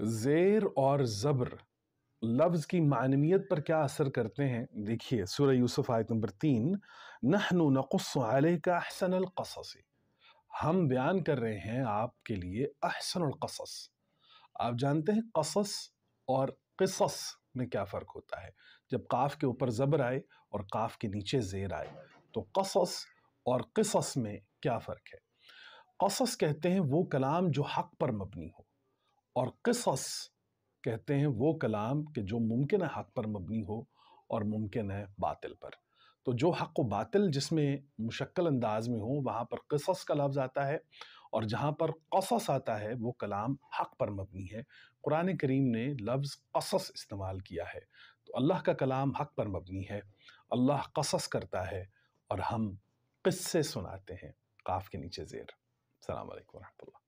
زیر اور زبر لفظ کی معنویت پر کیا اثر کرتے ہیں؟ دیکھیے سورہ یوسف آیت نمبر 3، نحن نقص علیک احسن القصص، ہم بیان کر رہے ہیں آپ کے لیے احسن القصص۔ آپ جانتے ہیں قصص اور قصص میں کیا فرق ہوتا ہے؟ جب قاف کے اوپر زبر آئے اور قاف کے نیچے زیر آئے تو قصص اور قصص میں کیا فرق ہے؟ قصص کہتے ہیں وہ کلام جو حق پر مبنی ہو، اور قصص کہتے ہیں وہ کلام کہ جو ممکن ہے حق پر مبنی ہو اور ممکن ہے باطل پر۔ تو جو حق و باطل جس میں مشکل انداز میں ہو وہاں پر قصص کا لفظ آتا ہے، اور جہاں پر قصص آتا ہے وہ کلام حق پر مبنی ہے۔ قرآن کریم نے لفظ قصص استعمال کیا ہے، تو اللہ کا کلام حق پر مبنی ہے، اللہ قصص کرتا ہے اور ہم قصے سناتے ہیں، قاف کے نیچے زیر۔ السلام علیکم ورحمۃ اللہ۔